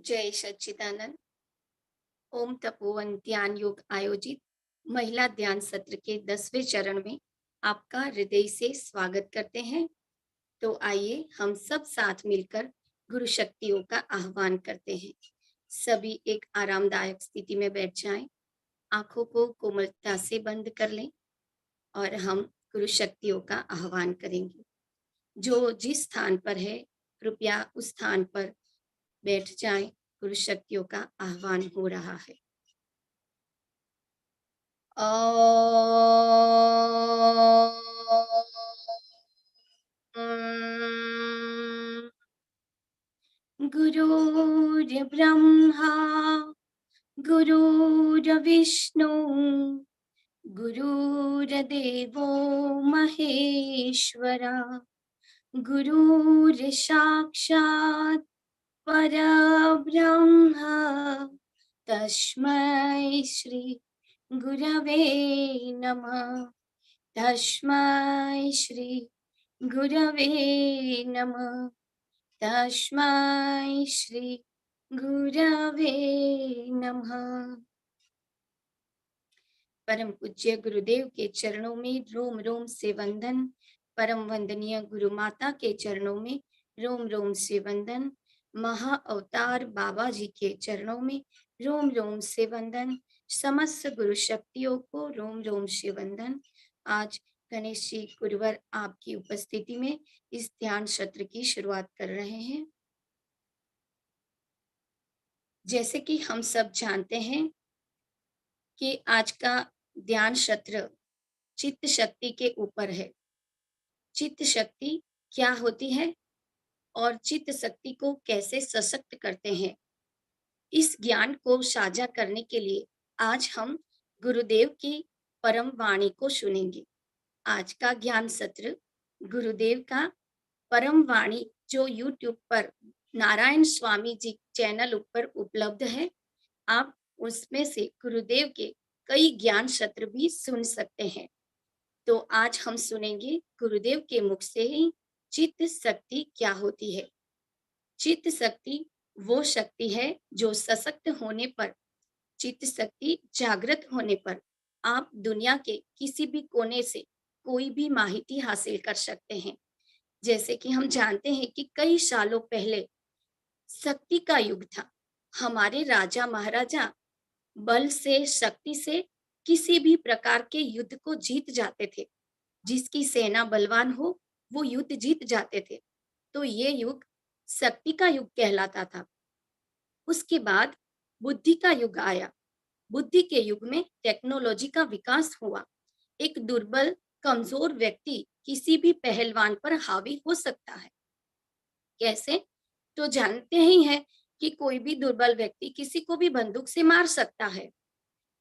जय सच्चिदानंद। ओम तपोवन ध्यान योग आयोजित महिला ध्यान सत्र के 10वें चरण में आपका हृदय से स्वागत करते हैं। तो आइए हम सब साथ मिलकर गुरु शक्तियों का आह्वान करते हैं। सभी एक आरामदायक स्थिति में बैठ जाएं, आंखों को कोमलता से बंद कर लें और हम गुरु शक्तियों का आह्वान करेंगे। जो जिस स्थान पर है कृपया उस स्थान पर बैठ जाएं। गुरु शक्तियों का आह्वान हो रहा है। गुरुर्ब्रह्मा गुरुर्विष्णु गुरुर्देवो महेश्वरा गुरुर्साक्षात् परब्रह्म तस्मै श्री गुरवे नमः। तस्मै श्री गुरवे नमः। तस्मै श्री गुरवे नमः। परम पूज्य गुरुदेव के चरणों में रोम रोम से वंदन। परम वंदनीय गुरु माता के चरणों में रोम रोम से वंदन। महा अवतार बाबा जी के चरणों में रोम रोम से वंदन। समस्त गुरु शक्तियों को रोम रोम से वंदन। आज गणेश जी गुरुवर आपकी उपस्थिति में इस ध्यान सत्र की शुरुआत कर रहे हैं। जैसे कि हम सब जानते हैं कि आज का ध्यान सत्र चित्त शक्ति के ऊपर है। चित्त शक्ति क्या होती है और चित्त शक्ति को कैसे सशक्त करते हैं, इस ज्ञान को साझा करने के लिए आज हम गुरुदेव की परम वाणी को सुनेंगे। आज का ज्ञान सत्र गुरुदेव का परम वाणी जो यूट्यूब पर नारायण स्वामी जी चैनल ऊपर उपलब्ध है। आप उसमें से गुरुदेव के कई ज्ञान सत्र भी सुन सकते हैं। तो आज हम सुनेंगे गुरुदेव के मुख से ही चित्त शक्ति क्या होती है। चित्त शक्ति वो शक्ति है जो सशक्त होने पर, चित्त शक्ति जागृत होने पर आप दुनिया के किसी भी कोने से कोई भी माहिती हासिल कर सकते हैं। जैसे कि हम जानते हैं कि कई सालों पहले शक्ति का युग था। हमारे राजा महाराजा बल से, शक्ति से किसी भी प्रकार के युद्ध को जीत जाते थे। जिसकी सेना बलवान हो वो युद्ध जीत जाते थे। तो ये युग शक्ति का युग कहलाता था। उसके बाद बुद्धि का युग आया। बुद्धि के युग में टेक्नोलॉजी का विकास हुआ। एक दुर्बल कमजोर व्यक्ति किसी भी पहलवान पर हावी हो सकता है। कैसे? तो जानते ही हैं कि कोई भी दुर्बल व्यक्ति किसी को भी बंदूक से मार सकता है।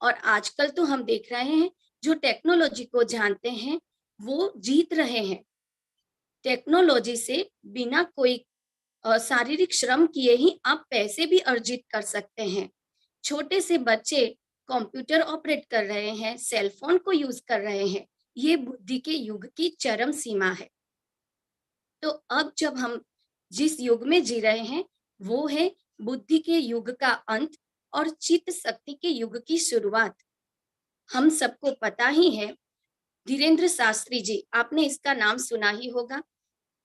और आजकल तो हम देख रहे हैं जो टेक्नोलॉजी को जानते हैं वो जीत रहे हैं। टेक्नोलॉजी से बिना कोई शारीरिक श्रम किए ही आप पैसे भी अर्जित कर सकते हैं। छोटे से बच्चे कंप्यूटर ऑपरेट कर रहे हैं, सेल फोन को यूज कर रहे हैं। ये बुद्धि के युग की चरम सीमा है। तो अब जब हम जिस युग में जी रहे हैं वो है बुद्धि के युग का अंत और चित्त शक्ति के युग की शुरुआत। हम सबको पता ही है, धीरेन्द्र शास्त्री जी, आपने इसका नाम सुना ही होगा।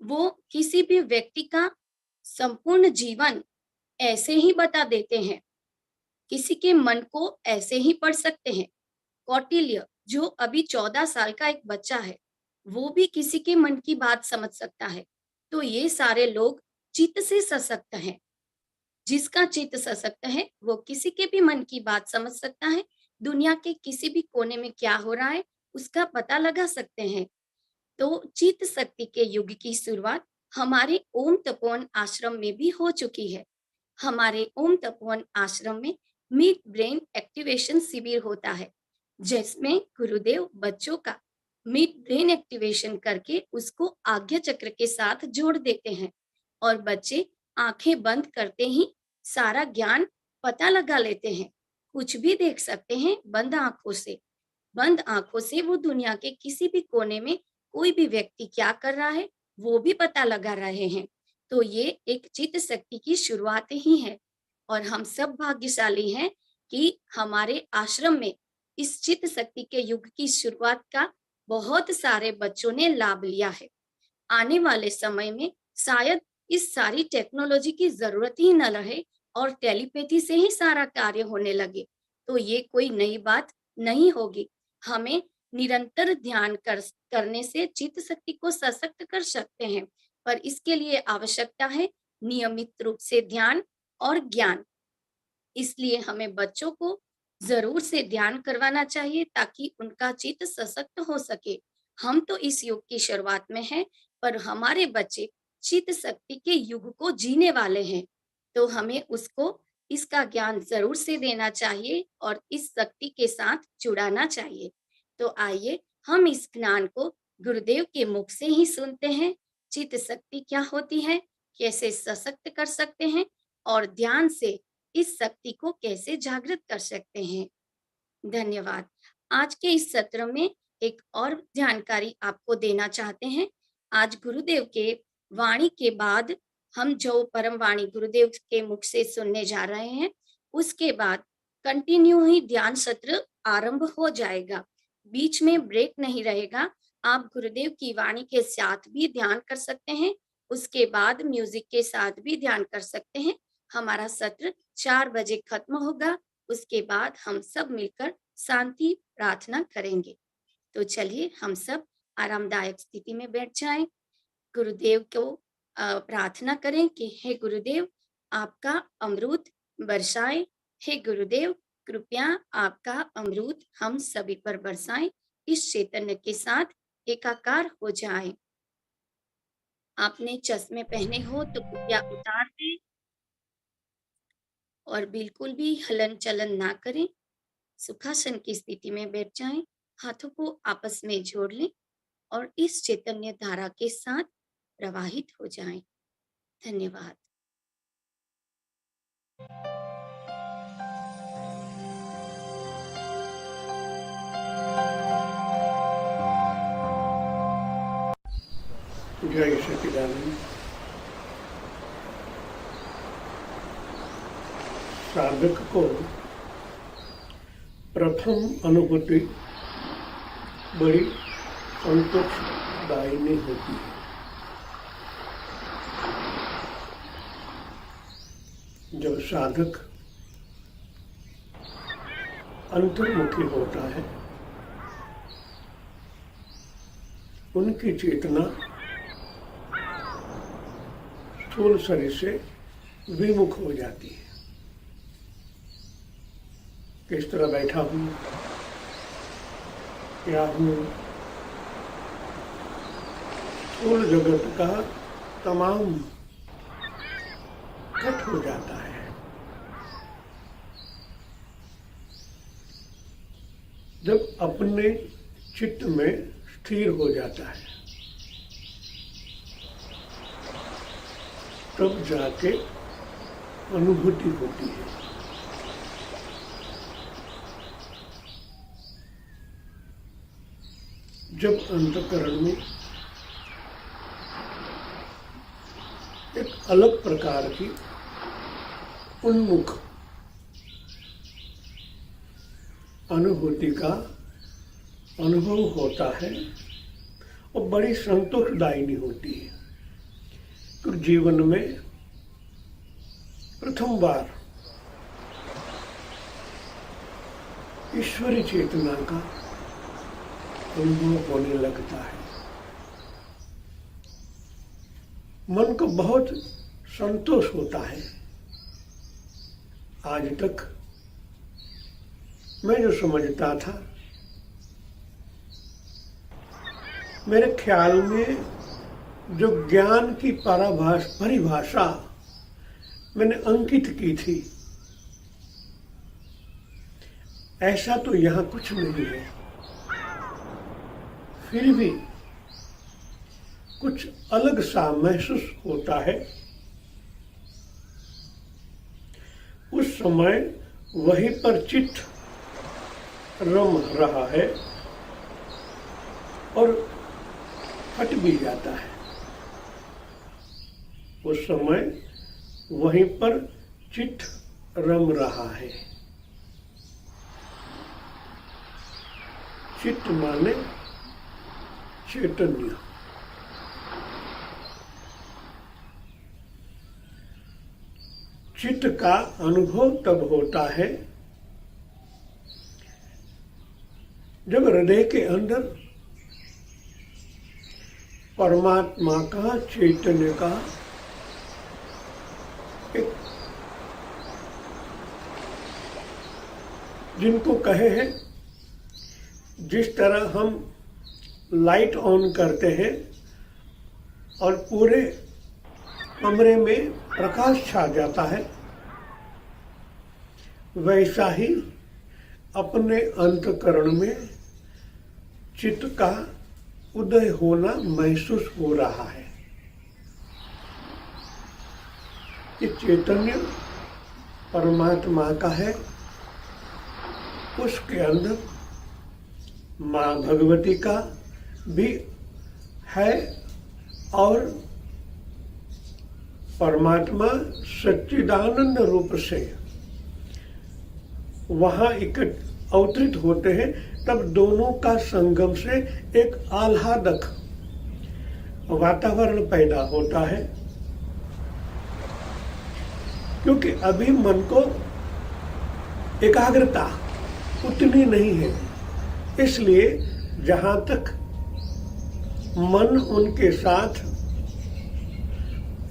वो किसी भी व्यक्ति का संपूर्ण जीवन ऐसे ही बता देते हैं, किसी के मन को ऐसे ही पढ़ सकते हैं। कौटिल्य जो अभी 14 साल का एक बच्चा है वो भी किसी के मन की बात समझ सकता है। तो ये सारे लोग चित्त से सशक्त हैं। जिसका चित्त सशक्त है वो किसी के भी मन की बात समझ सकता है। दुनिया के किसी भी कोने में क्या हो रहा है उसका पता लगा सकते हैं। तो चित्त शक्ति के युग की शुरुआत हमारे ओम तपोवन आश्रम में भी हो चुकी है। हमारे ओम तपोवन आश्रम में मिड ब्रेन एक्टिवेशन शिविर होता है, जिसमें गुरुदेव बच्चों का मिड ब्रेन एक्टिवेशन करके उसको आज्ञा चक्र के साथ जोड़ देते हैं और बच्चे आंखें बंद करते ही सारा ज्ञान पता लगा लेते हैं। कुछ भी देख सकते हैं बंद आंखों से। बंद आंखों से वो दुनिया के किसी भी कोने में कोई भी व्यक्ति क्या कर रहा है वो भी पता लगा रहे हैं। तो ये एक चित्त शक्ति की शुरुआत ही है। और हम सब भाग्यशाली हैं कि हमारे आश्रम में इस चित्त शक्ति के युग की शुरुआत का बहुत सारे बच्चों ने लाभ लिया है। आने वाले समय में शायद इस सारी टेक्नोलॉजी की जरूरत ही न रहे और टेलीपैथी से ही सारा कार्य होने लगे, तो ये कोई नई बात नहीं होगी। हमें निरंतर ध्यान करने से चित्त शक्ति को सशक्त कर सकते हैं, पर इसके लिए आवश्यकता है नियमित रूप से ध्यान और ज्ञान। इसलिए हमें बच्चों को ज़रूर से ध्यान करवाना चाहिए ताकि उनका चित्त सशक्त हो सके। हम तो इस युग की शुरुआत में हैं, पर हमारे बच्चे चित्त शक्ति के युग को जीने वाले हैं, तो हमें उसको इसका ज्ञान ज़रूर से देना चाहिए और इस शक्ति के साथ जुड़ाना चाहिए। तो आइए हम इस ज्ञान को गुरुदेव के मुख से ही सुनते हैं। चित्त शक्ति क्या होती है, कैसे सशक्त कर सकते हैं और ध्यान से इस शक्ति को कैसे जागृत कर सकते हैं। धन्यवाद। आज के इस सत्र में एक और जानकारी आपको देना चाहते हैं। आज गुरुदेव के वाणी के बाद हम जो परम वाणी गुरुदेव के मुख से सुनने जा रहे हैं, उसके बाद कंटिन्यू ही ध्यान सत्र आरंभ हो जाएगा। बीच में ब्रेक नहीं रहेगा। आप गुरुदेव की वाणी के साथ भी ध्यान कर सकते हैं, उसके बाद म्यूजिक के साथ भी ध्यान कर सकते हैं। हमारा सत्र 4 बजे खत्म होगा। उसके बाद हम सब मिलकर शांति प्रार्थना करेंगे। तो चलिए हम सब आरामदायक स्थिति में बैठ जाएं। गुरुदेव को प्रार्थना करें कि हे गुरुदेव, आपका अमृत बरसाएं। हे गुरुदेव, कृपया आपका अमृत हम सभी पर बरसाएं। इस चैतन्य के साथ एकाकार हो जाएं। आपने चश्मे पहने हो तो कृपया उतार दें और बिल्कुल भी हलन चलन ना करें। सुखासन की स्थिति में बैठ जाएं, हाथों को आपस में जोड़ लें और इस चैतन्य धारा के साथ प्रवाहित हो जाएं। धन्यवाद। जय सच्चिदानंद। साधक को प्रथम अनुभूति बड़ी संतोषदायी होती है। जब साधक अंतर्मुखी होता है, उनकी चेतना स्थूल शरीर से विमुख हो जाती है। किस तरह बैठा हूँ, क्या हूँ, स्थूल जगत का तमाम कट हो जाता है। जब अपने चित्त में स्थिर हो जाता है, तब जाके अनुभूति होती है। जब अंतःकरण में एक अलग प्रकार की उन्मुख अनुभूति का अनुभव होता है और बड़ी संतोषदायी होती है। तो जीवन में प्रथम बार ईश्वरी चेतना का अनुभव होने लगता है। मन को बहुत संतोष होता है। आज तक मैं जो समझता था, मेरे ख्याल में जो ज्ञान की परिभाषा मैंने अंकित की थी, ऐसा तो यहाँ कुछ नहीं है। फिर भी कुछ अलग सा महसूस होता है। उस समय वहीं पर चित्त रम रहा है और हट भी जाता है। उस समय वहीं पर चित्त रम रहा है। चित्त माने चैतन्य। चित्त का अनुभव तब होता है जब हृदय के अंदर परमात्मा का, चैतन्य का एक, जिनको कहे हैं, जिस तरह हम लाइट ऑन करते हैं और पूरे कमरे में प्रकाश छा जाता है, वैसा ही अपने अंतःकरण में चित्त का उदय होना महसूस हो रहा है। ये चैतन्य परमात्मा का है, उसके अंदर माँ भगवती का भी है और परमात्मा सच्चिदानंद रूप से वहाँ अवतरित होते हैं, तब दोनों का संगम से एक आह्लादक वातावरण पैदा होता है। क्योंकि अभी मन को एकाग्रता उतनी नहीं है, इसलिए जहां तक मन उनके साथ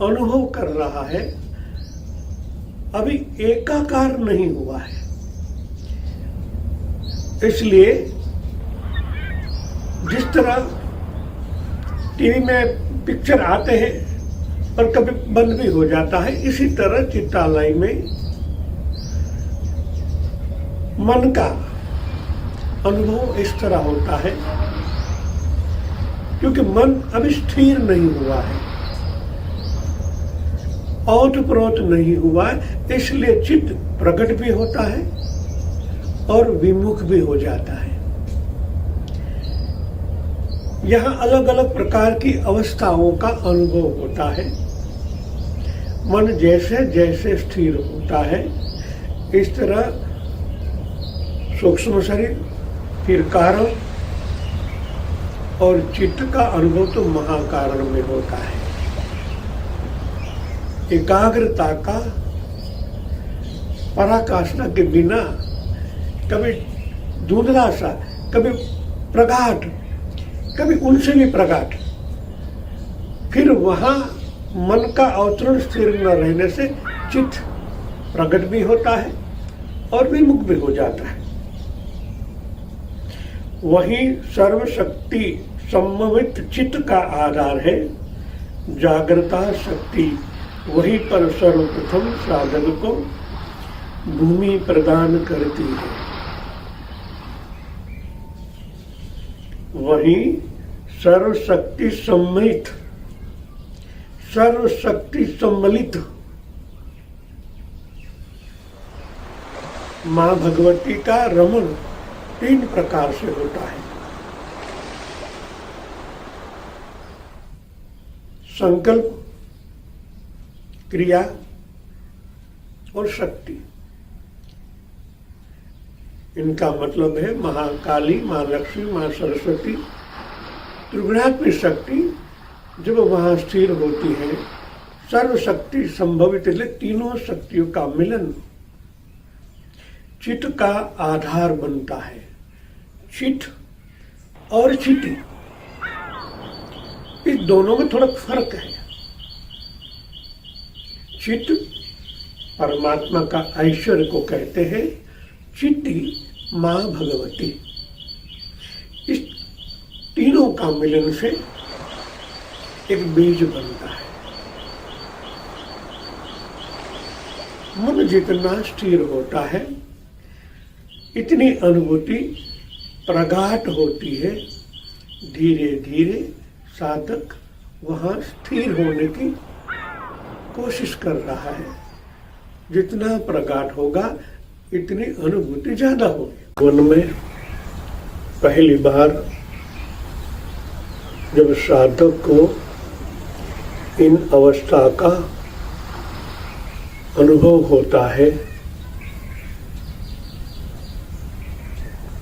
अनुभव कर रहा है, अभी एकाकार नहीं हुआ है। इसलिए जिस तरह टीवी में पिक्चर आते हैं और कभी बंद भी हो जाता है, इसी तरह चित्तालय में मन का अनुभव इस तरह होता है, क्योंकि मन अभी स्थिर नहीं हुआ है, ओतप्रोत नहीं हुआ है, इसलिए चित्त प्रकट भी होता है और विमुख भी हो जाता है। यहाँ अलग अलग प्रकार की अवस्थाओं का अनुभव होता है। मन जैसे जैसे स्थिर होता है, इस तरह सूक्ष्म शरीर, फिर कारण और चित्त का अनुभव तो महाकारण में होता है। एकाग्रता का पराकाष्ठा के बिना कभी धुंधला सा, कभी प्रगाढ़, कभी उनसे भी प्रगाढ़, फिर वहां मन का अवतरण स्थिर न रहने से चित्त प्रकट भी होता है और विमुख भी हो जाता है। वही सर्वशक्ति सम्मोहित चित्त का आधार है। जागृता शक्ति वही पर सर्वप्रथम साधक को भूमि प्रदान करती है। वही सर्वशक्ति सम्मिलित, सर्वशक्ति सम्मिलित माँ भगवती का रमण 3 प्रकार से होता है। संकल्प, क्रिया और शक्ति। इनका मतलब है महाकाली, माँ लक्ष्मी, माँ सरस्वती, त्रिगुणात्मक शक्ति जब वहाँ स्थिर होती है, सर्वशक्ति संभवित, तीनों शक्तियों का मिलन चित्त का आधार बनता है। चित्त और चिति, इस दोनों में थोड़ा फर्क है। चित्त परमात्मा का ऐश्वर्य को कहते हैं, चिति माँ भगवती। इस तीनों का मिलन से एक बीज बनता है। मन जितना स्थिर होता है, इतनी अनुभूति प्रगाढ़ होती है। धीरे धीरे साधक वहाँ स्थिर होने की कोशिश कर रहा है। जितना प्रगाढ़ होगा, इतनी अनुभूति ज्यादा होगी। मन में पहली बार जब साधक को इन अवस्था का अनुभव होता है,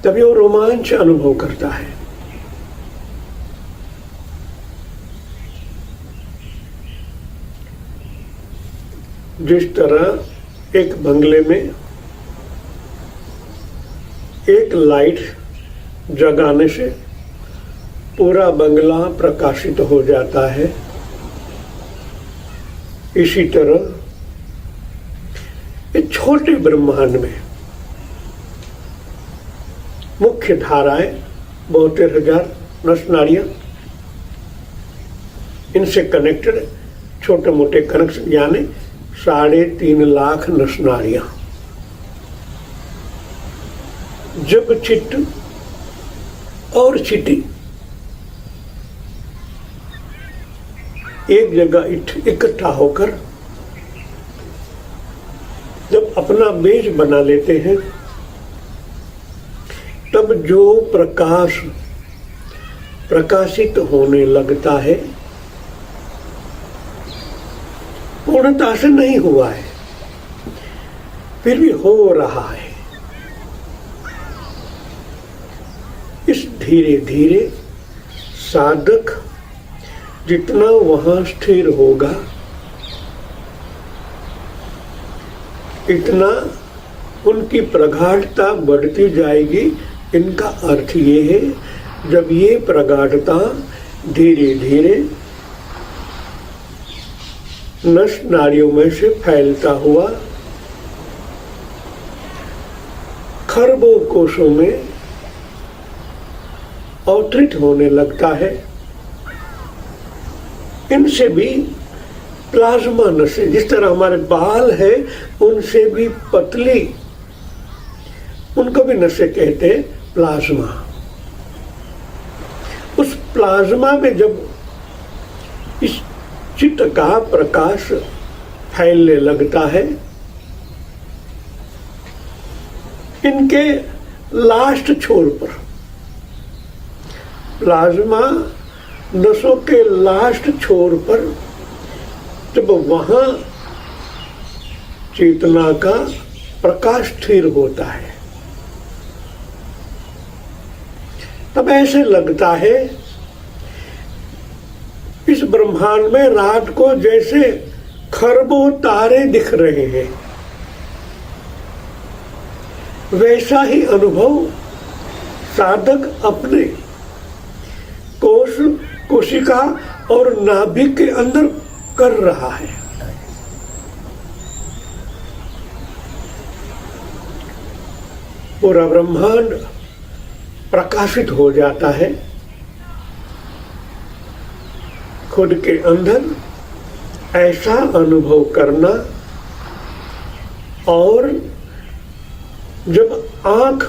तभी वो रोमांच अनुभव करता है। जिस तरह एक बंगले में एक लाइट जगाने से पूरा बंगला प्रकाशित हो जाता है, इसी तरह इस छोटे ब्रह्मांड में मुख्य धाराएं 72,000 नस नाड़ियां, इनसे कनेक्टेड छोटे मोटे कनेक्शन यानी 3.5 लाख नस नाड़ियां। जब चित्त और चिट्टी एक जगह इकट्ठा होकर जब अपना बीज बना लेते हैं, तब जो प्रकाश प्रकाशित होने लगता है पूर्णता से नहीं हुआ है, फिर भी हो रहा है। इस धीरे धीरे साधक जितना वहां स्थिर होगा, इतना उनकी प्रगाढ़ता बढ़ती जाएगी। इनका अर्थ ये है, जब ये प्रगाढ़ता धीरे धीरे नस नाड़ियों में से फैलता हुआ खरबों कोशों में अवतरित होने लगता है, इनसे भी प्लाज्मा नसें, जिस तरह हमारे बाल है उनसे भी पतली, उनको भी नसें कहते हैं प्लाज्मा। उस प्लाज्मा में जब इस चित्त का प्रकाश फैलने लगता है, इनके लास्ट छोर पर प्लाज्मा नसों के लास्ट छोर पर जब वहां चेतना का प्रकाश स्थिर होता है, तब ऐसे लगता है इस ब्रह्मांड में रात को जैसे खरबों तारे दिख रहे हैं। वैसा ही अनुभव साधक अपने कोश, कोशिका और नाभिक के अंदर कर रहा है। पूरा ब्रह्मांड प्रकाशित हो जाता है। खुद के अंदर ऐसा अनुभव करना, और जब आंख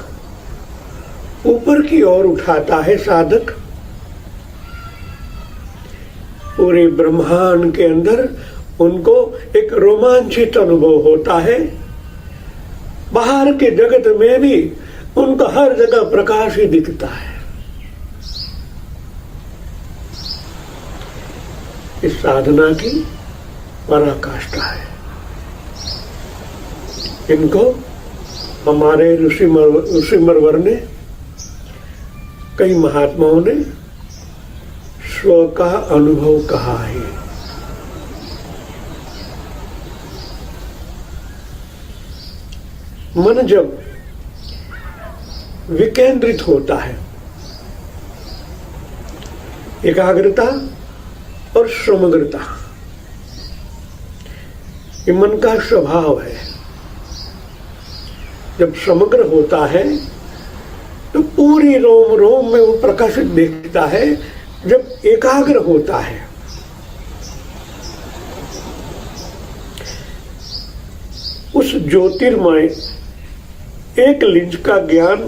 ऊपर की ओर उठाता है साधक, पूरे ब्रह्मांड के अंदर उनको एक रोमांचित अनुभव होता है। बाहर के जगत में भी उनको हर जगह प्रकाश ही दिखता है। इस साधना की पराकाष्ठा है। इनको हमारे ऋषिमरवर ने, कई महात्माओं ने स्व का अनुभव कहा है। मन जब विकेंद्रित होता है, एकाग्रता और समग्रता, ये मन का स्वभाव है। जब समग्र होता है तो पूरी रोम रोम में वो प्रकाशित दिखता है। जब एकाग्र होता है, उस ज्योतिर्मय एक लिंज का ज्ञान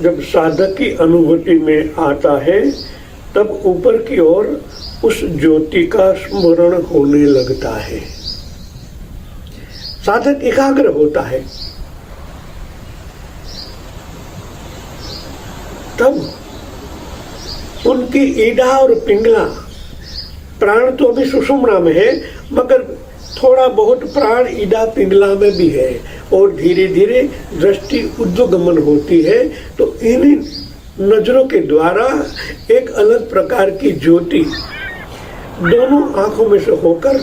जब साधक की अनुभूति में आता है, तब ऊपर की ओर उस ज्योति का स्मरण होने लगता है। साधक एकाग्र होता है, तब उनकी ईडा और पिंगला, प्राण तो अभी सुषुम्ना में है, मगर थोड़ा बहुत प्राण ईडा पिंगला में भी है। और धीरे धीरे दृष्टि ऊर्ध्वगमन होती है, तो इन नजरों के द्वारा एक अलग प्रकार की ज्योति दोनों आंखों में से होकर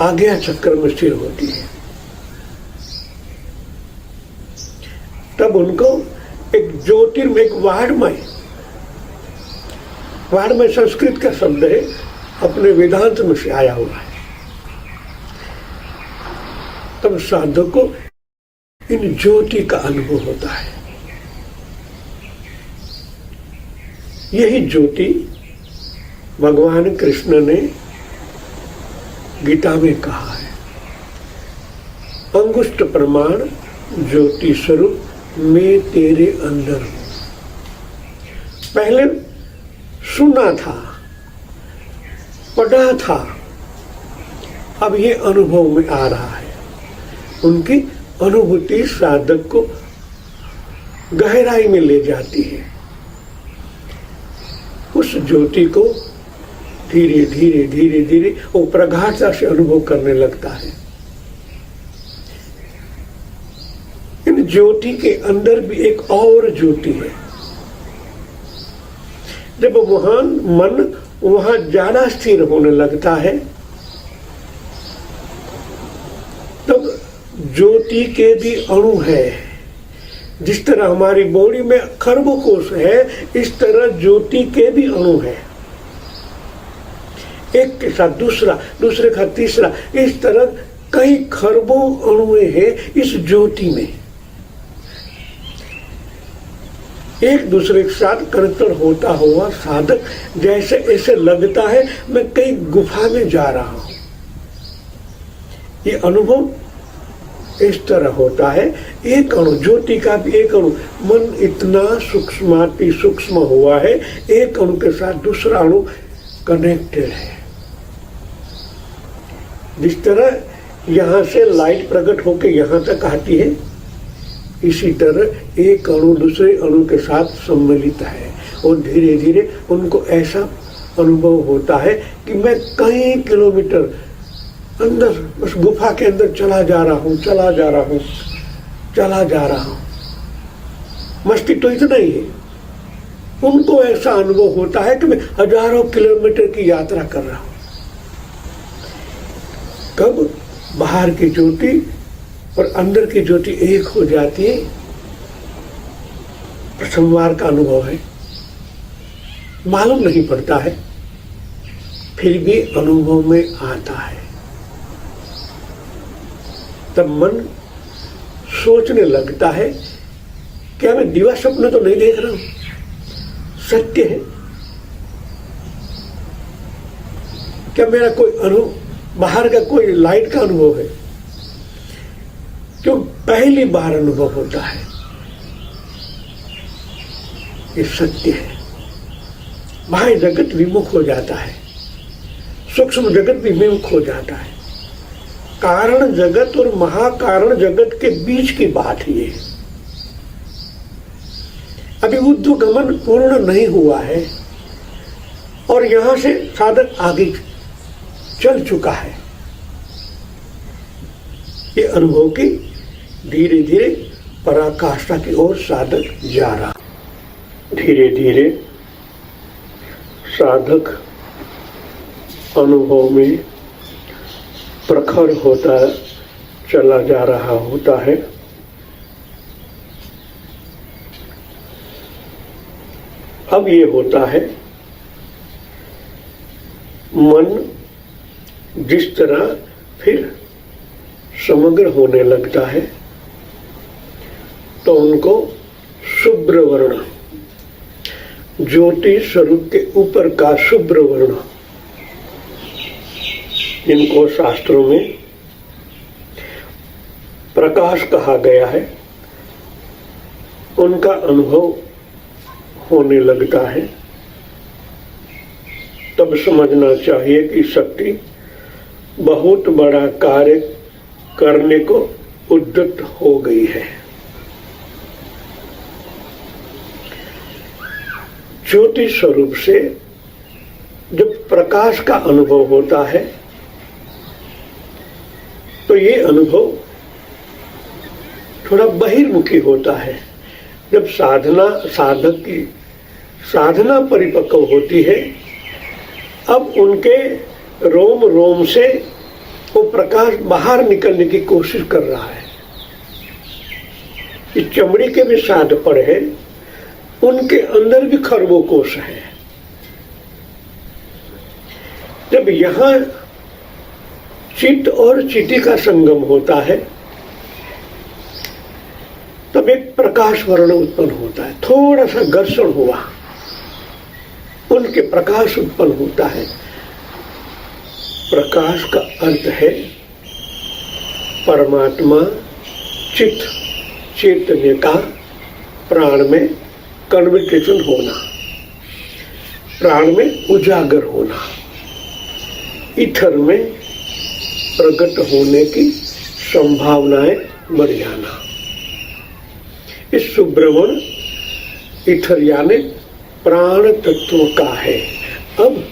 आज्ञा चक्र में स्थिर होती है। तब उनको एक ज्योतिर्मय, एक वाणमय संस्कृत का शब्द है, अपने वेदांत में से आया हुआ है। तब साधक को इन ज्योति का अनुभव होता है। यही ज्योति भगवान कृष्ण ने गीता में कहा है, अंगुष्ठ प्रमाण ज्योति स्वरूप मैं तेरे अंदर हूं। पहले सुना था, पढ़ा था, अब ये अनुभव में आ रहा है। उनकी अनुभूति साधक को गहराई में ले जाती है। उस ज्योति को धीरे धीरे धीरे धीरे वो प्रगाढ़ता से अनुभव करने लगता है। इन ज्योति के अंदर भी एक और ज्योति है। जब मन वहां ज्यादा स्थिर होने लगता है, तब ज्योति के भी अणु है। जिस तरह हमारी बॉडी में खरबों कोष है, इस तरह ज्योति के भी अणु है। एक के साथ दूसरा, दूसरे का तीसरा, इस तरह कई खरबों अणु हैं इस ज्योति में। एक दूसरे के साथ कनेक्ट होता हुआ साधक जैसे ऐसे लगता है मैं कई गुफा में जा रहा हूं। ये अनुभव इस तरह होता है। एक अणु, ज्योति का भी एक अणु, मन इतना सूक्ष्म हुआ है, एक अणु के साथ दूसरा अणु कनेक्टेड है। जिस तरह यहां से लाइट प्रकट होकर यहां तक आती है, इसी तरह एक अणु दूसरे अणु के साथ सम्मिलित है और धीरे धीरे उनको ऐसा अनुभव होता है कि मैं कई किलोमीटर अंदर, उस गुफा के अंदर चला जा रहा हूं। मस्ती तो इतना ही है। उनको ऐसा अनुभव होता है कि मैं हजारों किलोमीटर की यात्रा कर रहा हूं। कब बाहर की ज्योति और अंदर की ज्योति एक हो जाती है, प्रथम बार का अनुभव है, मालूम नहीं पड़ता है, फिर भी अनुभव में आता है। तब मन सोचने लगता है, क्या मैं दिवा स्वप्न तो नहीं देख रहा हूं, सत्य है क्या? मेरा कोई अनुभव, बाहर का कोई लाइट का अनुभव है? जो पहली बार अनुभव होता है, ये सत्य है। बाह्य जगत विमुख हो जाता है, सूक्ष्म जगत भी विमुख हो जाता है। कारण जगत और महाकारण जगत के बीच की बात ही है। अभी ऊर्ध्वगमन पूर्ण नहीं हुआ है और यहां से साधक आगे चल चुका है। ये अनुभव की धीरे धीरे पराकाष्ठा की ओर साधक जा रहा। धीरे धीरे साधक अनुभव में प्रखर होता चला जा रहा होता है। अब ये होता है, मन जिस तरह फिर समग्र होने लगता है, तो उनको शुभ्र वर्ण, ज्योति स्वरूप के ऊपर का शुभ्र वर्ण, जिनको शास्त्रों में प्रकाश कहा गया है, उनका अनुभव होने लगता है। तब समझना चाहिए कि शक्ति बहुत बड़ा कार्य करने को उद्यत हो गई है। ज्योति स्वरूप से जब प्रकाश का अनुभव होता है, तो ये अनुभव थोड़ा बहिर्मुखी होता है। जब साधक की साधना परिपक्व होती है, अब उनके रोम रोम से वो प्रकाश बाहर निकलने की कोशिश कर रहा है। इस चमड़ी के भी 7 पड़ है, उनके अंदर भी खरबों कोश है। जब यहाँ चित्त और चिति का संगम होता है, तब एक प्रकाश वर्ण उत्पन्न होता है। थोड़ा सा घर्षण हुआ, उनके प्रकाश उत्पन्न होता है। प्रकाश का अर्थ है परमात्मा चित्त चैतन्य का प्राण में कन्वर्टेशन होना, प्राण में उजागर होना, ईथर में प्रकट होने की संभावनाएं बढ़ जाना। इस सुब्रमण ईथर यानी प्राण तत्व का है। अब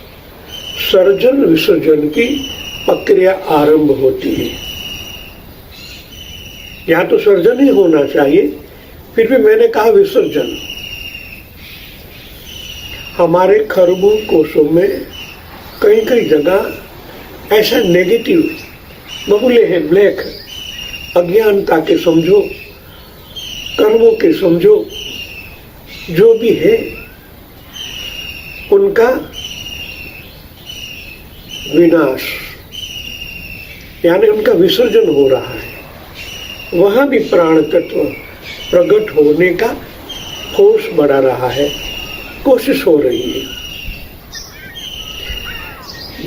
सर्जन विसर्जन की प्रक्रिया आरंभ होती है। या तो सर्जन ही होना चाहिए, फिर भी मैंने कहा विसर्जन। हमारे खरबों कोशों में कई कई जगह ऐसा नेगेटिव बहुले हैं, ब्लैक अज्ञानता के समझो, कर्मों के समझो, जो भी है उनका विनाश यानी उनका विसर्जन हो रहा है। वहां भी प्राण तत्व प्रकट होने का फोर्स बढ़ा रहा है, कोशिश हो रही है।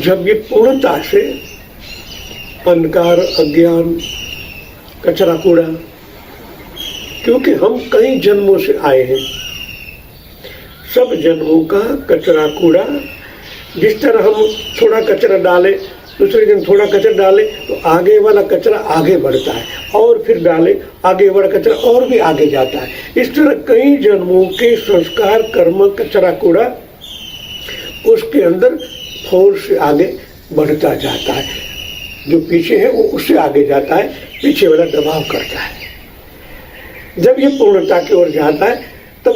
जब ये पूर्णता से अंधकार, अज्ञान, कचरा कूड़ा, क्योंकि हम कई जन्मों से आए हैं, सब जन्मों का कचरा कूड़ा, जिस तरह हम थोड़ा कचरा डालें, दूसरे दिन थोड़ा कचरा डालें तो आगे वाला कचरा आगे बढ़ता है, और फिर डालें आगे वाला कचरा और भी आगे जाता है। इस तरह कई जन्मों के संस्कार, कर्म, कचरा कूड़ा उसके अंदर फोर्स से आगे बढ़ता जाता है। जो पीछे है वो उससे आगे जाता है, पीछे वाला दबाव करता है। जब ये पूर्णता की ओर जाता है, तब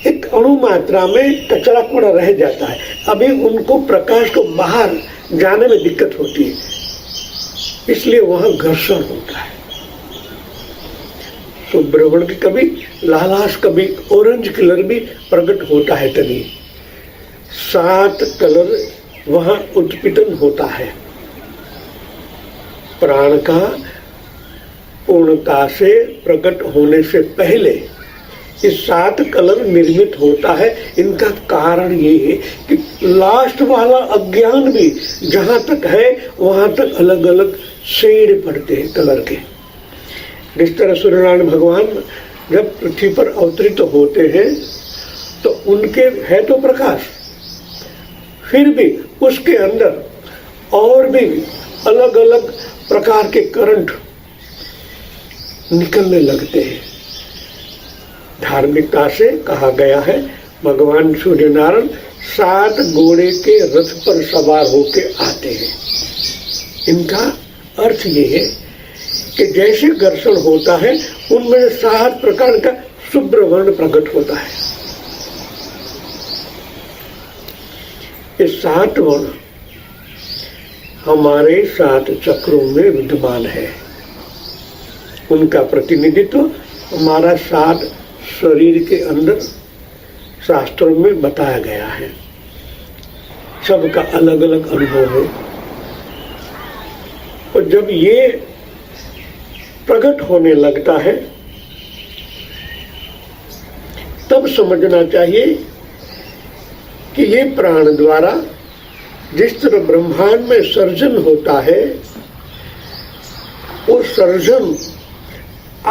एक अणु मात्रा में कचरा कूड़ा रह जाता है। अभी उनको प्रकाश को बाहर जाने में दिक्कत होती है, इसलिए वहां घर्षण होता है। सुब्रमण्य की कभी लालाश, कभी ऑरेंज कलर भी प्रकट होता है। तभी 7 कलर वहां उत्पीड़न होता है। प्राण का पूर्णता से प्रकट होने से पहले ये 7 कलर निर्मित होता है। इनका कारण ये है कि लास्ट वाला अज्ञान भी जहां तक है वहां तक अलग अलग शेड पड़ते हैं कलर के। जिस तरह सूर्यनारायण भगवान जब पृथ्वी पर अवतरित होते हैं तो उनके है तो प्रकाश, फिर भी उसके अंदर और भी अलग अलग प्रकार के करंट निकलने लगते हैं। धार्मिकता से कहा गया है भगवान सूर्यनारायण 7 घोड़े के रथ पर सवार होके आते हैं। इनका अर्थ ये है कि जैसे घर्षण होता है उनमें 7 प्रकार का शुभ्र वर्ण प्रकट होता है। ये 7 वर्ण हमारे 7 चक्रों में विद्यमान है। उनका प्रतिनिधित्व हमारा 7 शरीर के अंदर शास्त्रों में बताया गया है। सबका अलग अलग अनुभव है, और जब ये प्रकट होने लगता है तब समझना चाहिए कि ये प्राण द्वारा जिस तरह ब्रह्मांड में सर्जन होता है, वो सर्जन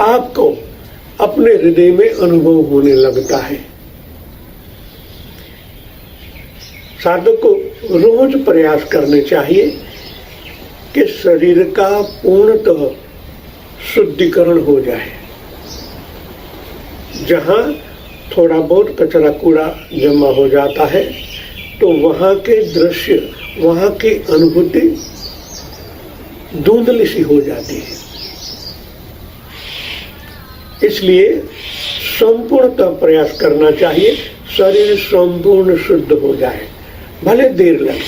आपको अपने हृदय में अनुभव होने लगता है। साधक को रोज प्रयास करने चाहिए कि शरीर का पूर्णतः शुद्धिकरण हो जाए। जहां थोड़ा बहुत कचरा कूड़ा जमा हो जाता है तो वहां के दृश्य, वहां की अनुभूति धुंधली सी हो जाती है। इसलिए संपूर्णतः प्रयास करना चाहिए, शरीर संपूर्ण शुद्ध हो जाए, भले देर लगे,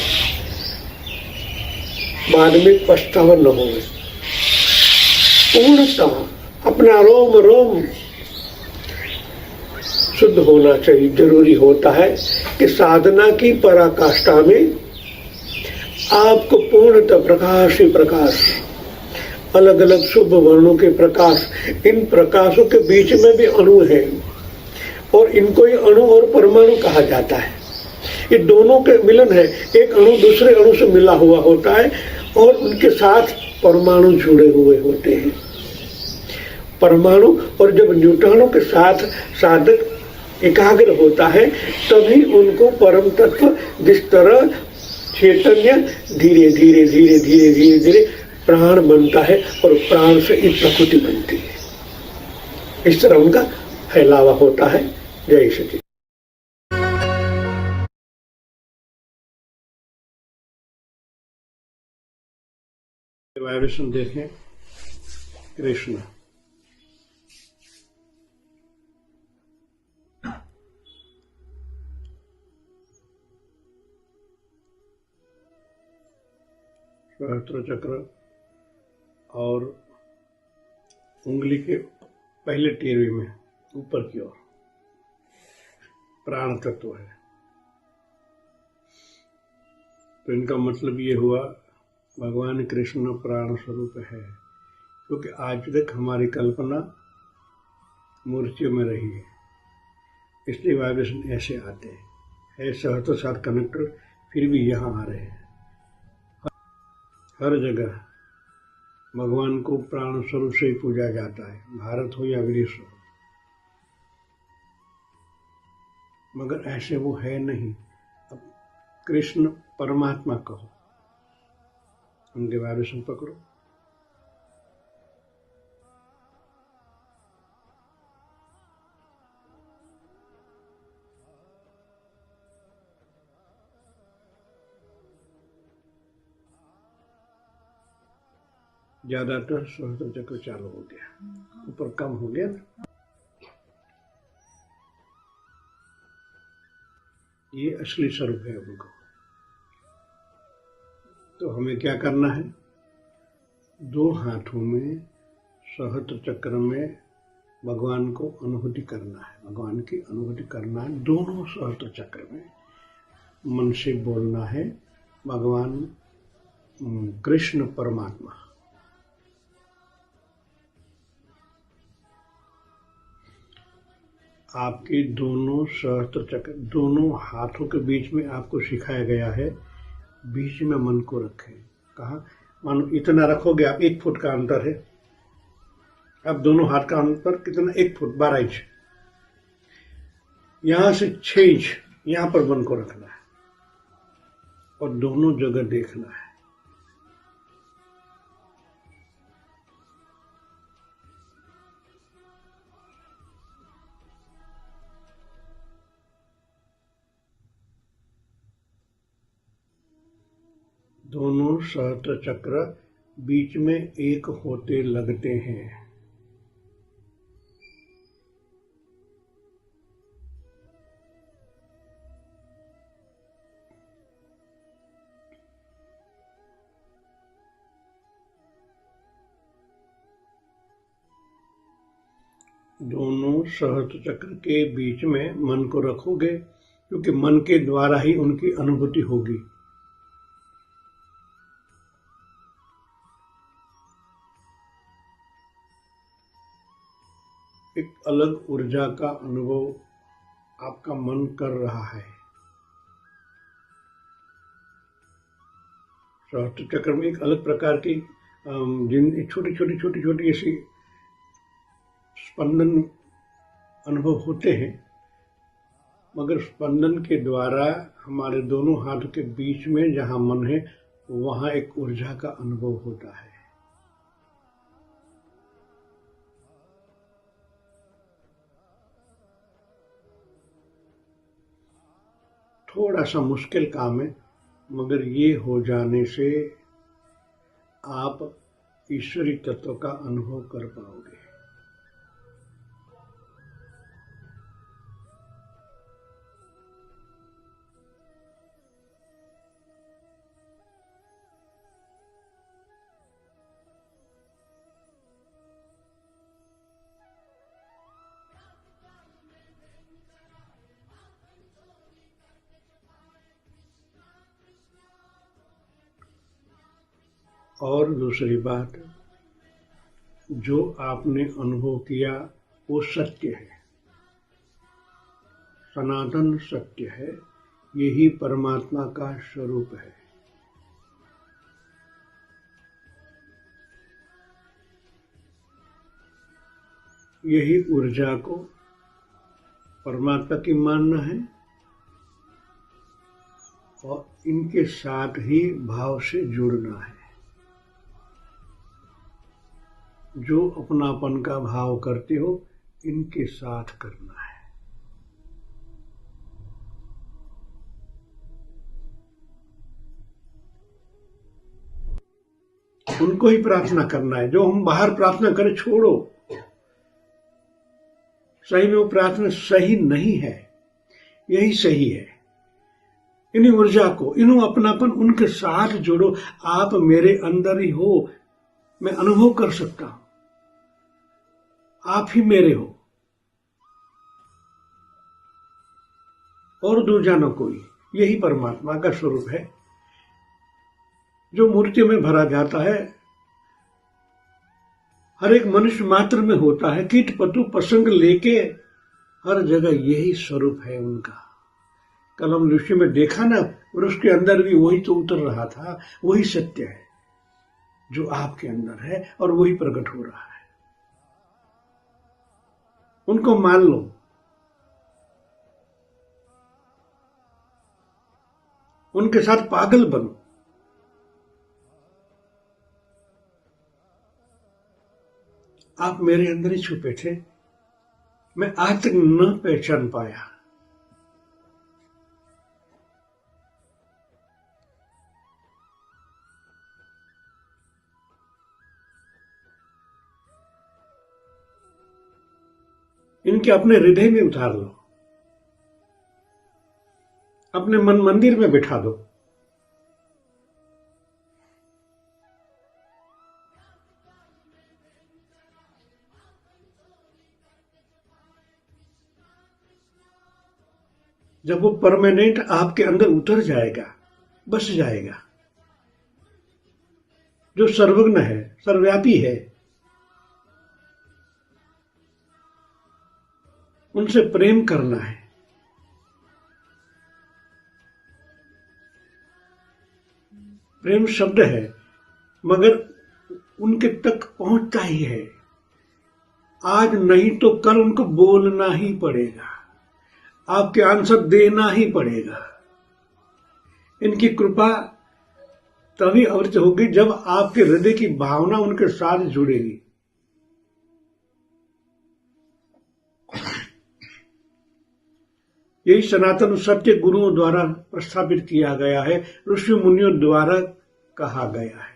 बाद में पछतावा न हो। पूर्णतः अपना रोम रोम शुद्ध होना चाहिए। जरूरी होता है कि साधना की पराकाष्ठा में आपको पूर्णतः प्रकाश ही प्रकाश, अलग अलग शुभ वर्णों के प्रकाश, इन प्रकाशों के बीच में भी अणु है और इनको ही अणु और परमाणु कहा जाता है। ये दोनों के मिलन है, एक अणु दूसरे अणु से मिला हुआ होता है और उनके साथ परमाणु जुड़े हुए होते हैं। परमाणु और जब न्यूट्रॉनों के साथ साधक एकाग्र होता है तभी उनको परम तत्व, जिस तरह चैतन्य धीरे धीरे धीरे धीरे धीरे धीरे प्राण बनता है और प्राण से ही प्रकृति बनती है, इस तरह उनका फैलावा होता है। जय सच्चिदानंद। वाइब्रेशन देखें, कृष्ण सहस्त्र चक्र और उंगली के पहले टेरवे में ऊपर की ओर प्राण तत्व है। तो इनका मतलब ये हुआ भगवान कृष्ण प्राण स्वरूप है, क्योंकि आज तक हमारी कल्पना मूर्तियों में रही है, इसलिए वाइब्रेशन ऐसे आते हैं। है सहस्त्र साथ कनेक्टर, फिर भी यहाँ आ रहे हैं। हर जगह भगवान को प्राण स्वरूप से ही पूजा जाता है, भारत हो या विदेश हो, मगर ऐसे वो है नहीं। अब कृष्ण परमात्मा कहो, उनके वाइब्रेशन पकड़ो, ज्यादातर सहस्त्र चक्र चालू हो गया, ऊपर कम हो गया ना। ये असली स्वरूप है उनको। तो हमें क्या करना है, दो हाथों में सहस्त्र चक्र में भगवान को अनुभूति करना है, भगवान की अनुभूति करना है। दोनों सहस्त्र चक्र में मन से बोलना है, भगवान कृष्ण परमात्मा। आपके दोनों सहस्त्र चक्र, दोनों हाथों के बीच में आपको सिखाया गया है, बीच में मन को रखें। कहा, मानो इतना रखोगे आप, 1 फुट का अंतर है, अब दोनों हाथ का अंतर कितना, 1 फुट 12 इंच, यहां से 6 इंच यहां पर मन को रखना है और दोनों जगह देखना है। दोनों सहस्त्र चक्र बीच में एक होते लगते हैं। दोनों सहस्त्र चक्र के बीच में मन को रखोगे, क्योंकि मन के द्वारा ही उनकी अनुभूति होगी। एक अलग ऊर्जा का अनुभव आपका मन कर रहा है। सहस्त्र चक्र में एक अलग प्रकार की जिन छोटी छोटी छोटी छोटी ऐसी स्पंदन अनुभव होते हैं, मगर स्पंदन के द्वारा हमारे दोनों हाथों के बीच में जहां मन है वहां एक ऊर्जा का अनुभव होता है। थोड़ा सा मुश्किल काम है, मगर ये हो जाने से आप ईश्वरी तत्व का अनुभव कर पाओगे। और दूसरी बात, जो आपने अनुभव किया वो सत्य है, सनातन सत्य है, यही परमात्मा का स्वरूप है। यही ऊर्जा को परमात्मा की मानना है और इनके साथ ही भाव से जुड़ना है। जो अपनापन का भाव करते हो, इनके साथ करना है। उनको ही प्रार्थना करना है। जो हम बाहर प्रार्थना करें छोड़ो, सही में वो प्रार्थना सही नहीं है, यही सही है। इन्हीं ऊर्जा को, इन्हों अपनापन, उनके साथ जोड़ो। आप मेरे अंदर ही हो, मैं अनुभव कर सकता हूं, आप ही मेरे हो और दूजा न कोई। यही परमात्मा का स्वरूप है जो मूर्ति में भरा जाता है, हर एक मनुष्य मात्र में होता है। कीट पशु पसंग लेके हर जगह यही स्वरूप है उनका। कल हम दृश्य में देखा ना, और उसके अंदर भी वही तो उतर रहा था। वही सत्य है जो आपके अंदर है और वही प्रकट हो रहा है। उनको मान लो, उनके साथ पागल बनो। आप मेरे अंदर ही छुपे थे, मैं आज तक न पहचान पाया। इनके अपने हृदय में उतार लो, अपने मन मंदिर में बिठा दो। जब वो परमानेंट आपके अंदर उतर जाएगा, बस जाएगा, जो सर्वज्ञ है, सर्वव्यापी है, उनसे प्रेम करना है। प्रेम शब्द है मगर उनके तक पहुंचता ही है। आज नहीं तो कल उनको बोलना ही पड़ेगा, आपके आंसर देना ही पड़ेगा। इनकी कृपा तभी अवृत होगी जब आपके हृदय की भावना उनके साथ जुड़ेगी। यही सनातन सत्य गुरुओं द्वारा प्रस्थापित किया गया है, ऋषि मुनियों द्वारा कहा गया है,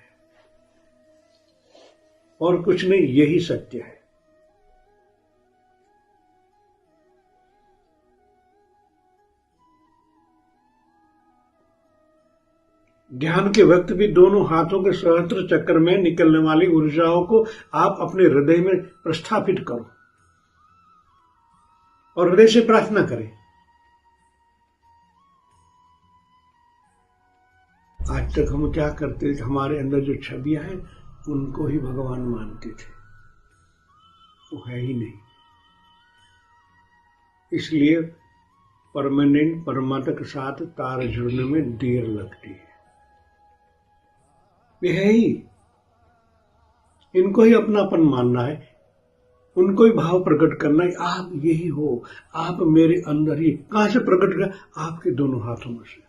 और कुछ नहीं, यही सत्य है। ध्यान के वक्त भी दोनों हाथों के सहस्त्र चक्र में निकलने वाली ऊर्जाओं को आप अपने हृदय में प्रस्थापित करो और हृदय से प्रार्थना करें। आज तक हम क्या करते थे, हमारे अंदर जो छवियां हैं उनको ही भगवान मानते थे, वो है ही नहीं। इसलिए परमानेंट परमात्मा के साथ तार जुड़ने में देर लगती है। वे है ही, इनको ही अपनापन मानना है, उनको ही भाव प्रकट करना है। आप यही हो, आप मेरे अंदर ही। कहां से प्रकट कर? आपके दोनों हाथों में से।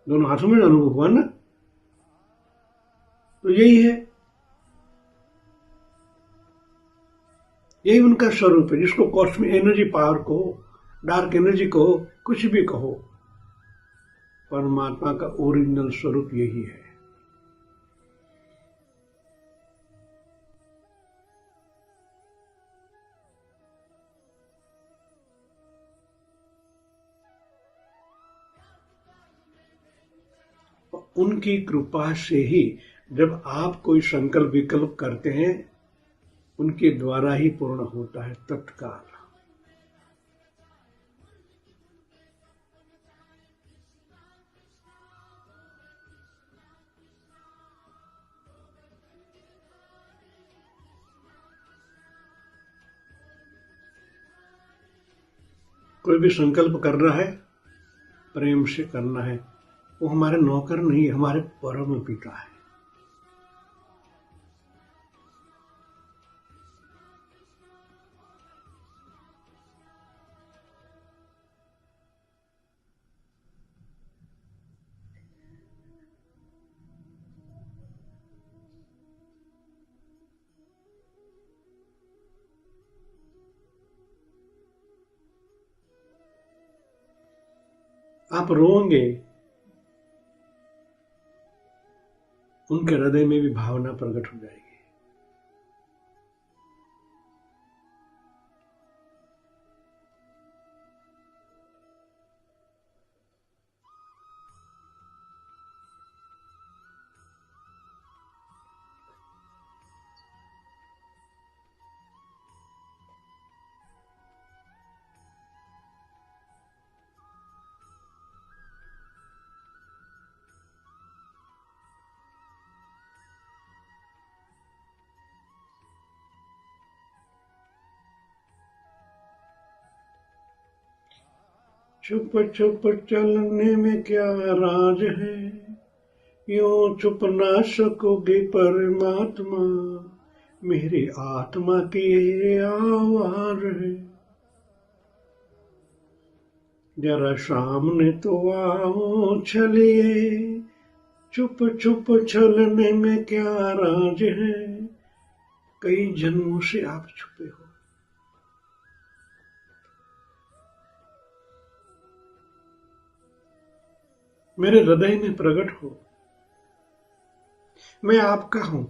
दोनों हाथों में अनुभव हुआ ना, तो यही है, यही उनका स्वरूप है, जिसको कॉस्मिक एनर्जी पावर कहो, डार्क एनर्जी कहो, कुछ भी कहो। परमात्मा का ओरिजिनल स्वरूप यही है। उनकी कृपा से ही जब आप कोई संकल्प विकल्प करते हैं, उनके द्वारा ही पूर्ण होता है तत्काल। कोई भी संकल्प कर रहा है, प्रेम से करना है। वो हमारे नौकर नहीं, हमारे परम पिता है। आप रोएंगे, उनके हृदय में भी भावना प्रकट हो जाएगी। छुप छुप चलने में क्या राज है, यूं छुप ना सकोगे परमात्मा, मेरी आत्मा की ये आवाज है। जरा सामने तो आओ चलिए, छुप छुप चलने में क्या राज है, कई जन्मों से आप छुपे हो। मेरे हृदय में प्रकट हो, मैं आपका हूं।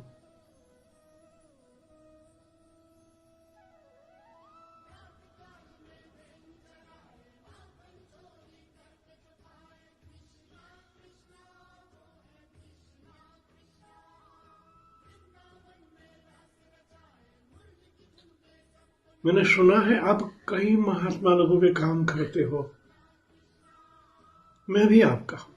मैंने सुना है आप कई महात्मा लोगों पे काम करते हो, मैं भी आपका हूं।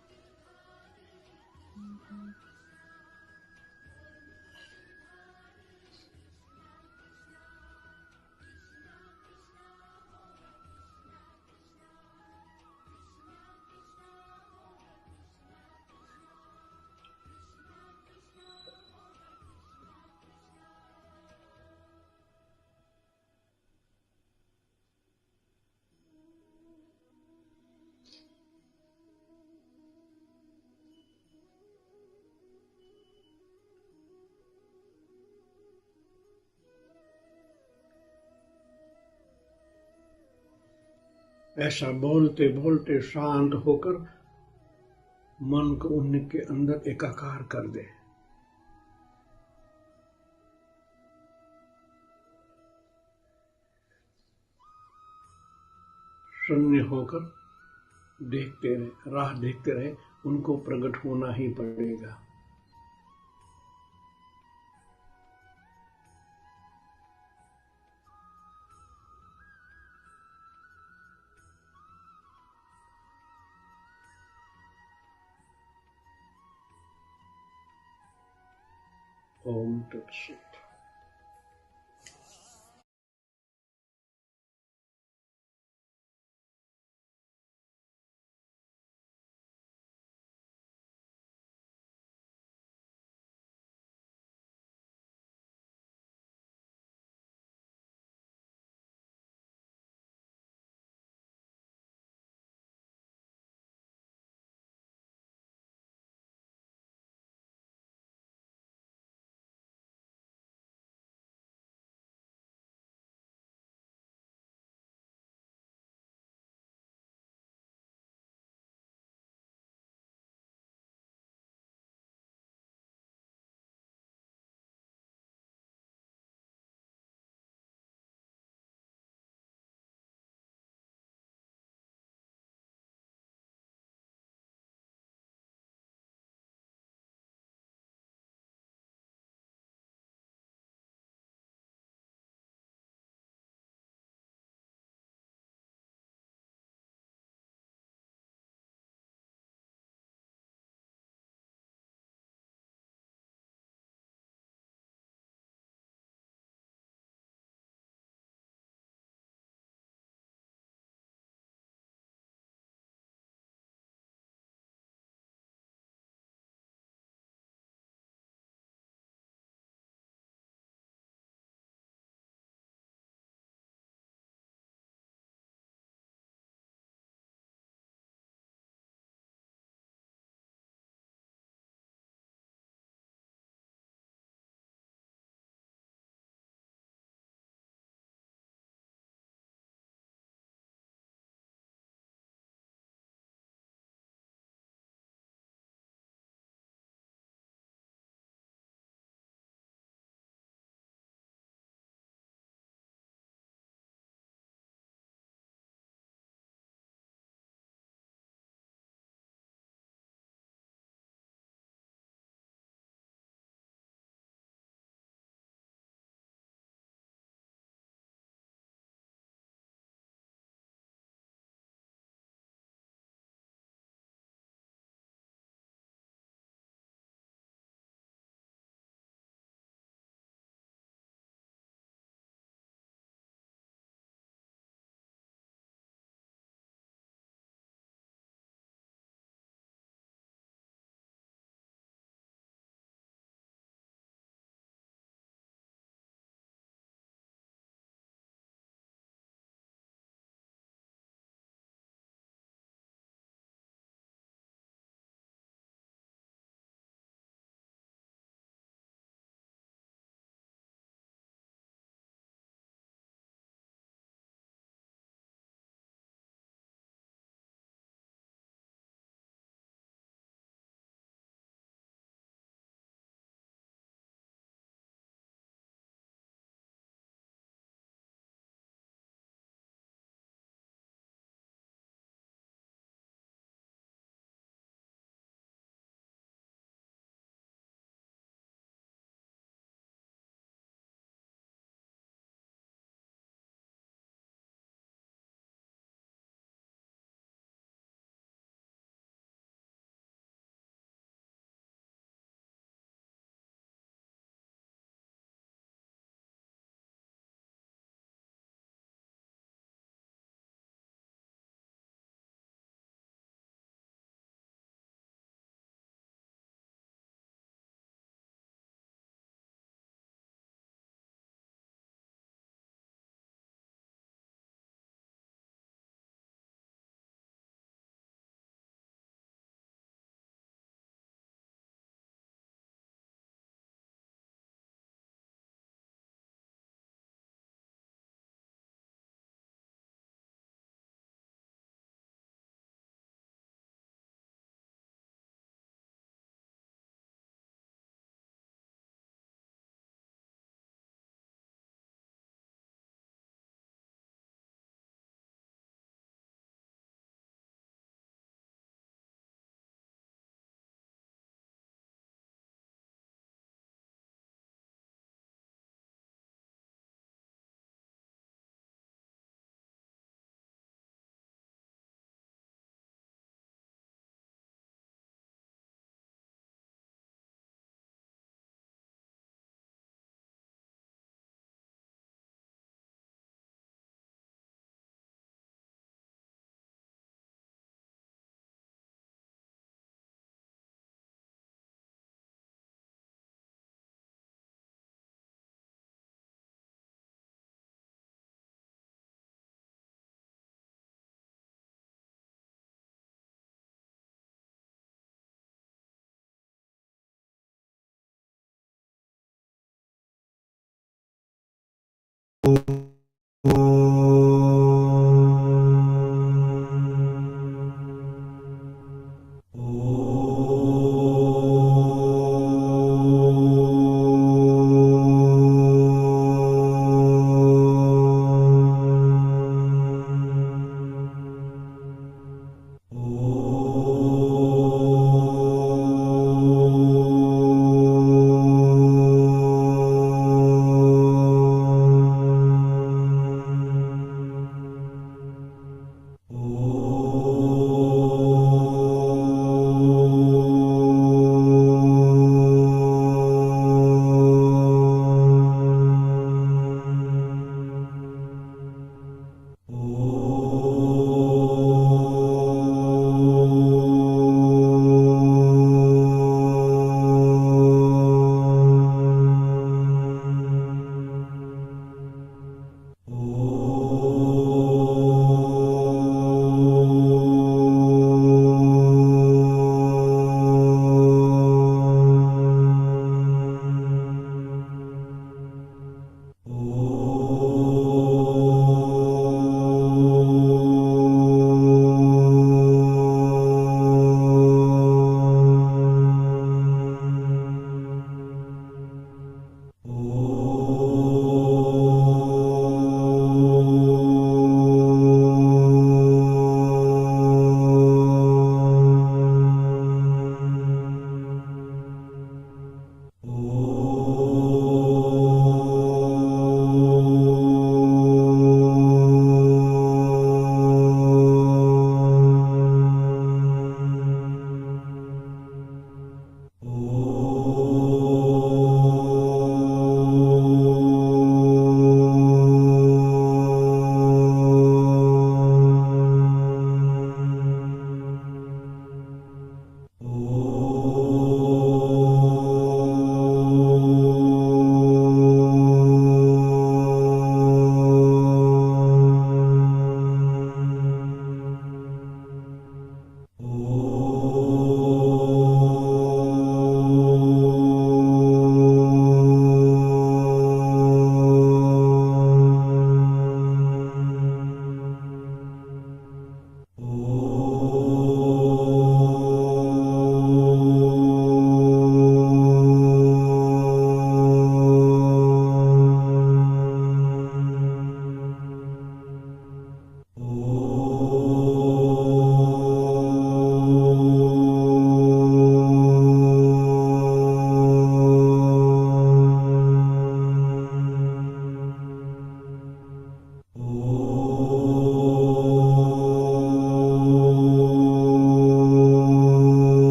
ऐसा बोलते बोलते शांत होकर मन को उनके अंदर एकाकार कर दे। शून्य होकर देखते रहे, राह देखते रहे, उनको प्रकट होना ही पड़ेगा। ओम तत्सत।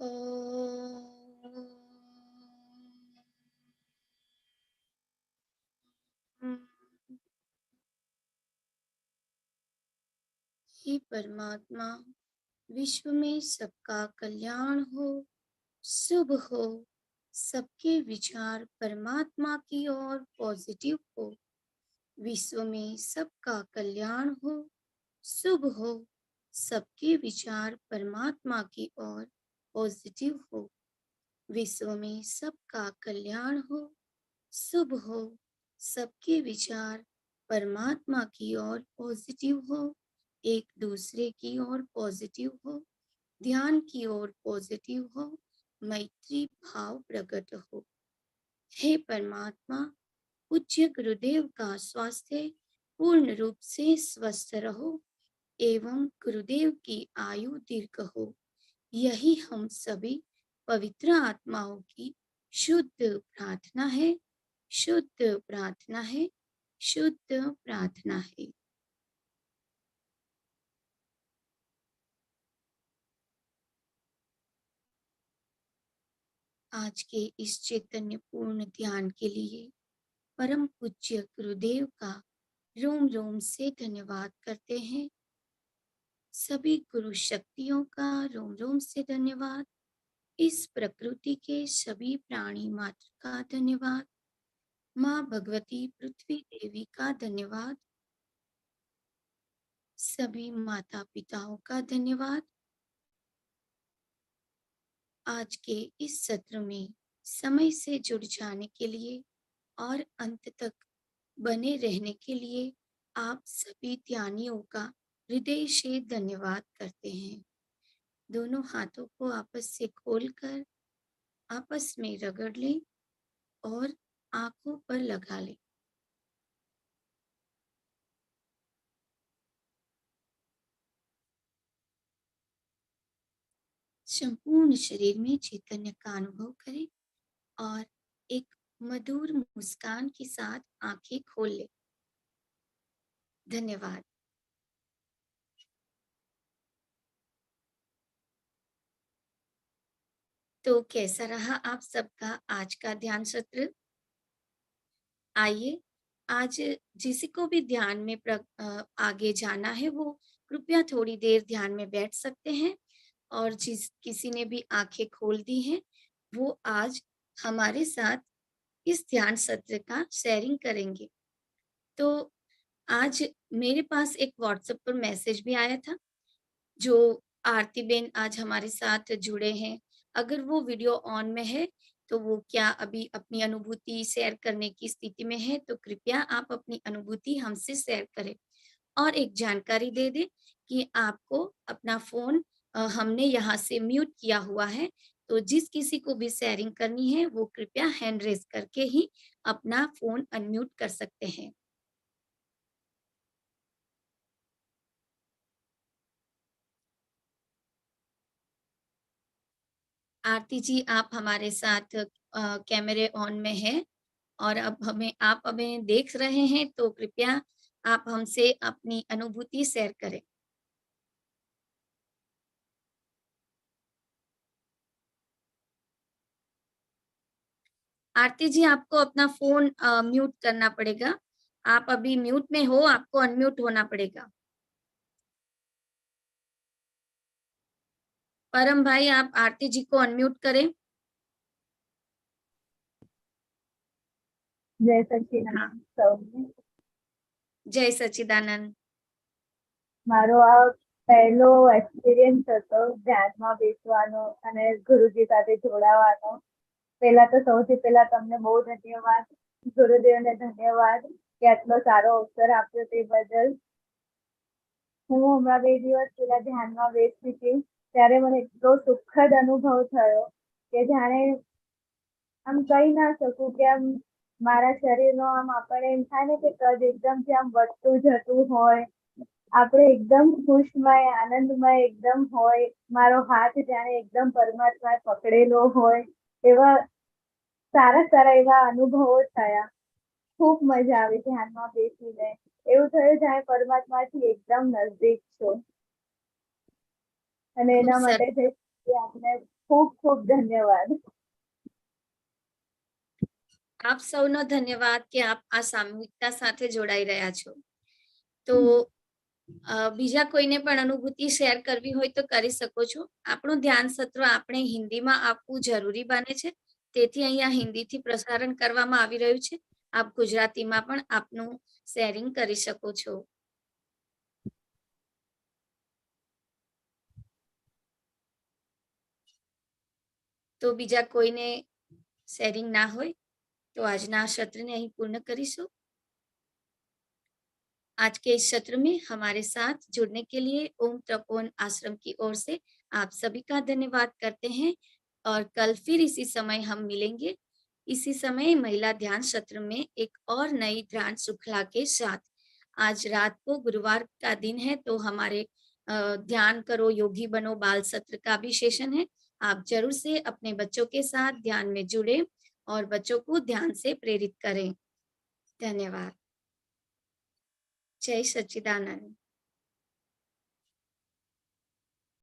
हे परमात्मा, विश्व में सबका कल्याण हो, शुभ हो, सबके विचार परमात्मा की ओर पॉजिटिव हो। विश्व में सबका कल्याण हो, शुभ हो, सबके विचार परमात्मा की ओर पॉजिटिव हो। विश्व में सबका कल्याण हो, शुभ हो, सबके विचार परमात्मा की ओर पॉजिटिव हो, एक दूसरे की ओर पॉजिटिव हो, ध्यान की ओर पॉजिटिव हो, मैत्री भाव प्रकट हो। हे परमात्मा, पूज्य गुरुदेव का स्वास्थ्य पूर्ण रूप से स्वस्थ रहो एवं गुरुदेव की आयु दीर्घ हो, यही हम सभी पवित्र आत्माओं की शुद्ध प्रार्थना है, शुद्ध प्रार्थना है, शुद्ध प्रार्थना है। आज के इस चैतन्य पूर्ण ध्यान के लिए परम पूज्य गुरुदेव का रोम रोम से धन्यवाद करते हैं। सभी गुरु शक्तियों का रोम रोम से धन्यवाद। इस प्रकृति के सभी प्राणी मात्र का धन्यवाद। माँ भगवती पृथ्वी देवी का धन्यवाद। सभी माता पिताओं का धन्यवाद। आज के इस सत्र में समय से जुड़ जाने के लिए और अंत तक बने रहने के लिए आप सभी ध्यानियों का हृदय से धन्यवाद करते हैं। दोनों हाथों को आपस से खोलकर आपस में रगड़ लें और आंखों पर लगा लें। संपूर्ण शरीर में चैतन्य का अनुभव करें और एक मधुर मुस्कान के साथ आंखें खोल लें। धन्यवाद। तो कैसा रहा आप सबका आज का ध्यान सत्र? आइए, आज जिसी को भी ध्यान में आगे जाना है वो कृपया थोड़ी देर ध्यान में बैठ सकते हैं, और जिस किसी ने भी आंखें खोल दी हैं वो आज हमारे साथ इस ध्यान सत्र का शेयरिंग करेंगे। तो आज मेरे पास एक व्हाट्सएप पर मैसेज भी आया था, जो आरती बेन आज हमारे साथ जुड़े हैं। अगर वो वीडियो ऑन में है तो वो क्या अभी अपनी अनुभूति शेयर करने की स्थिति में है, तो कृपया आप अपनी अनुभूति हमसे शेयर करें और एक जानकारी दे दें कि आपको अपना फ़ोन हमने यहाँ से म्यूट किया हुआ है, तो जिस किसी को भी शेयरिंग करनी है वो कृपया हैंड रेज़ करके ही अपना फ़ोन अनम्यूट कर सकते हैं। आरती जी, आप हमारे साथ कैमरे ऑन में हैं और अब आप हमें देख रहे हैं, तो कृपया आप हमसे अपनी अनुभूति शेयर करें। आरती जी, आपको अपना फ़ोन म्यूट करना पड़ेगा। आप अभी म्यूट में हो, आपको अनम्यूट होना पड़ेगा। परम भाई, आप आरती जी को अनम्यूट करें। जय सच्चिदानंद સૌને जय सच्चिदानंद। મારો આ પહેલો એક્સપિરિયન્સ હતો ધ્યાનમાં બેસવાનો અને ગુરુજી સાથે જોડાવાનો. પહેલા તો સૌથી પહેલા તમને બહુ ધન્યવાદ, ગુરુદેવને ધન્યવાદ કે આટલો સારો અવસર આપ્યો તે બદલ. હું હમણાં 2 દિવસ પહેલા ધ્યાનમાં બેસી હતી ત્યારે મને એટલો સુખદ અનુભવ થયો કે જાણે આમ કહી ના શકું કે આમ મારા શરીરનો આમ આપણે એમ થાય ને કે કદ એકદમથી આમ વધતું જતું હોય, આપણે એકદમ ખુશમય આનંદમય એકદમ હોય, મારો હાથ જાણે એકદમ પરમાત્માએ પકડેલો હોય, એવા સારા સારા એવા અનુભવો થયા. ખૂબ મજા આવી ધ્યાનમાં બેસીને. એવું થયું જાણે પરમાત્માથી એકદમ નજદીક છો. અને ખૂબ એના સરસ. માટે આપણે ખૂબ ખૂબ ધન્યવાદ. આપ સૌનો ધન્યવાદ કે આપ આ સામૂહિકતા સાથે જોડાઈ રહ્યા છો. તો બીજા કોઈને પણ અનુભૂતિ શેર કરવી હોય તો કરી શકો છો. આપણું ધ્યાન સત્ર આપણે હિન્દીમાં આપવું જરૂરી બને છે, તેથી અહીંયા હિન્દીથી પ્રસારણ કરવામાં આવી રહ્યું છે. આપ ગુજરાતીમાં પણ આપનું શેરિંગ કરી શકો છો. તો બીજા કોઈને शेयरिंग ना हो तो आज ना सत्र ने यहीं पूर्ण करीशु. आज के इस सत्र में हमारे साथ जुड़ने के लिए ओम तपोवन आश्रम की ओर से आप सभी का धन्यवाद करते हैं और कल फिर इसी समय हम मिलेंगे. इसी समय महिला ध्यान सत्र में एक और नई ध्यान श्रृंखला के साथ. आज रात को गुरुवार का दिन है तो हमारे ध्यान करो योगी बनो बाल सत्र का भी सेशन है. आप जरूर से अपने बच्चों के साथ ध्यान में जुड़े और बच्चों को ध्यान से प्रेरित करें. धन्यवाद. जय सच्चिदानंद.